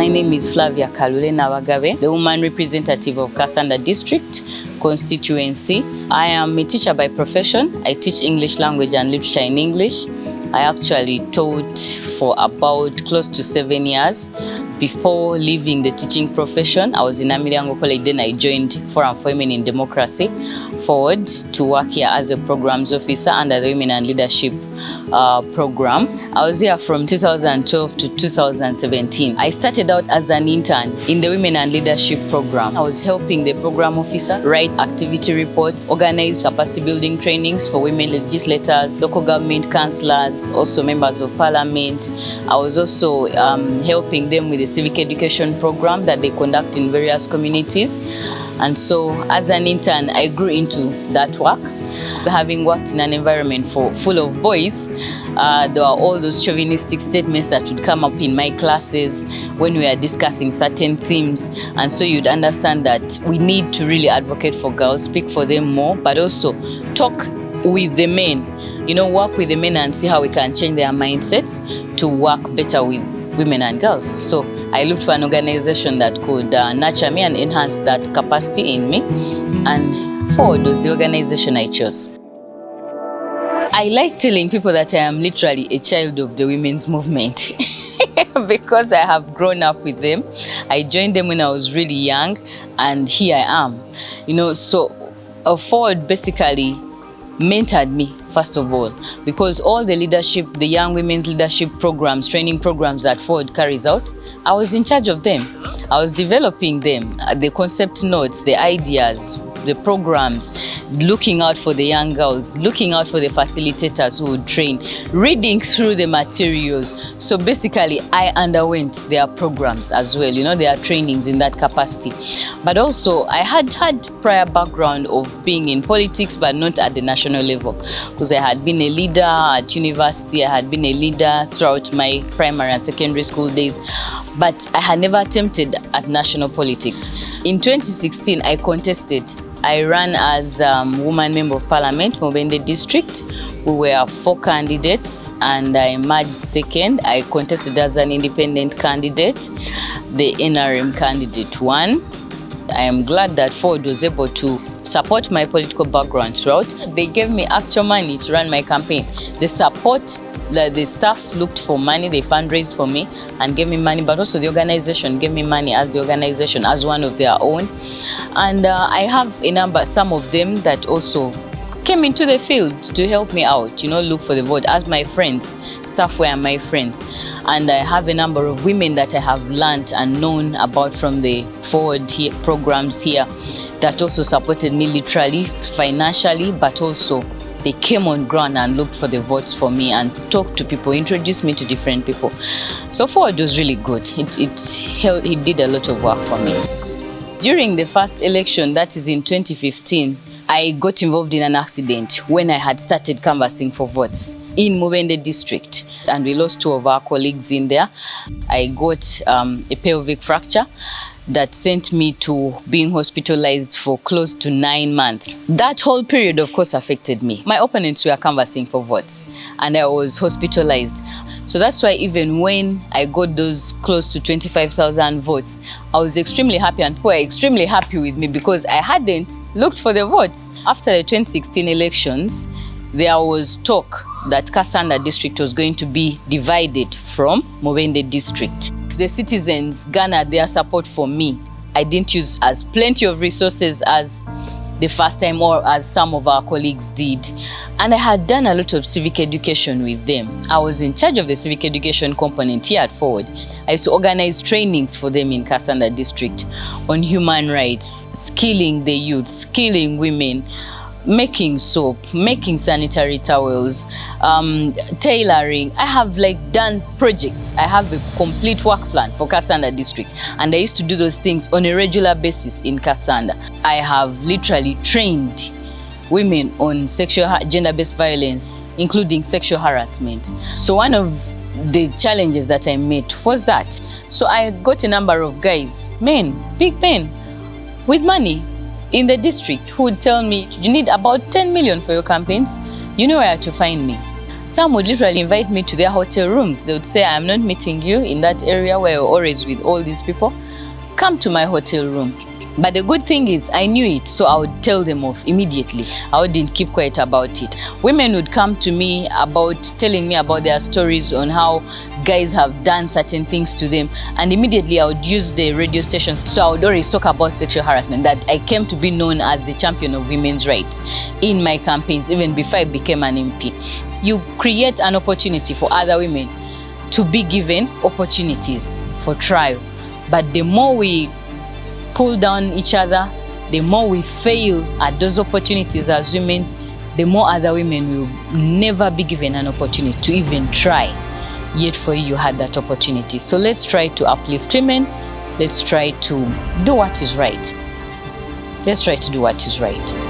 My name is Flavia Kalule Nabagabbe, the woman representative of Kassanda district constituency. I am a teacher by profession. I teach English language and literature in English. I actually taught for about close to 7 years. Before leaving the teaching profession, I was in Amiliango College, then I joined Forum for Women in Democracy Forward to work here as a programs officer under the Women and Leadership program. I was here from 2012 to 2017. I started out as an intern in the Women and Leadership program. I was helping the program officer write activity reports, organize capacity building trainings for women legislators, local government councillors, also members of parliament. I was also helping them with the civic education program that they conduct in various communities. And so as an intern, I grew into that work. Having worked in an environment full of boys, there were all those chauvinistic statements that would come up in my classes when we are discussing certain themes. And so you'd understand that we need to really advocate for girls, speak for them more, but also talk with the men. You know, work with the men and see how we can change their mindsets to work better with women and girls. So I looked for an organization that could nurture me and enhance that capacity in me, and Forward was the organization I chose. I like telling people that I am literally a child of the women's movement because I have grown up with them. I joined them when I was really young, and here I am. You know, so Forward basically mentored me, first of all, because all the leadership, the young women's leadership programs, training programs that Forward carries out, I was in charge of them. I was developing them, the concept notes, the ideas, the programs, looking out for the young girls, looking out for the facilitators who would train, reading through the materials. So basically, I underwent their programs as well, you know, their trainings in that capacity. But also, I had prior background of being in politics, but not at the national level, because I had been a leader at university, I had been a leader throughout my primary and secondary school days, but I had never attempted at national politics. In 2016, I contested. I ran as woman member of parliament, Mubende district. We were 4 candidates and I emerged second. I contested as an independent candidate. The NRM candidate won. I am glad that Forward was able to support my political background throughout. They gave me actual money to run my campaign. The support, the staff looked for money, they fundraised for me and gave me money, but also the organization gave me money as the organization, as one of their own. And I have a number, some of them that also came into the field to help me out, you know, look for the vote as my friends. Staff were my friends. And I have a number of women that I have learned and known about from the Forward programs here that also supported me literally, financially, but also they came on ground and looked for the votes for me and talked to people, introduced me to different people. So Forward was really good. It did a lot of work for me. During the first election, that is in 2015, I got involved in an accident when I had started canvassing for votes in Mubende district, and we lost 2 of our colleagues in there. I got a pelvic fracture that sent me to being hospitalized for close to 9 months. That whole period, of course, affected me. My opponents were canvassing for votes and I was hospitalized. So that's why even when I got those close to 25,000 votes, I was extremely happy and people were extremely happy with me because I hadn't looked for the votes. After the 2016 elections, there was talk that Kassanda district was going to be divided from Mubende district. The citizens garnered their support for me. I didn't use as plenty of resources as the first time or as some of our colleagues did. And I had done a lot of civic education with them. I was in charge of the civic education component here at Forward. I used to organize trainings for them in Kassanda district on human rights, skilling the youth, skilling women, making soap, making sanitary towels, tailoring. I have done projects. I have a complete work plan for Kassanda district, and I used to do those things on a regular basis in Kassanda. I have literally trained women on gender-based violence, including sexual harassment. So one of the challenges that I met was that. So I got a number of guys, men, big men, with money in the district who would tell me, you need about 10 million for your campaigns, you know where to find me. Some would literally invite me to their hotel rooms. They would say, I'm not meeting you in that area where you're always with all these people. Come to my hotel room. But the good thing is I knew it, so I would tell them off immediately. I wouldn't keep quiet about it. Women would come to me about telling me about their stories on how guys have done certain things to them, and immediately I would use the radio station. So I would always talk about sexual harassment, that I came to be known as the champion of women's rights in my campaigns, even before I became an MP. You create an opportunity for other women to be given opportunities for trial. But the more we pull down each other, the more we fail at those opportunities as women, the more other women will never be given an opportunity to even try. Yet for you had that opportunity. So let's try to uplift women. Let's try to do what is right. Let's try to do what is right.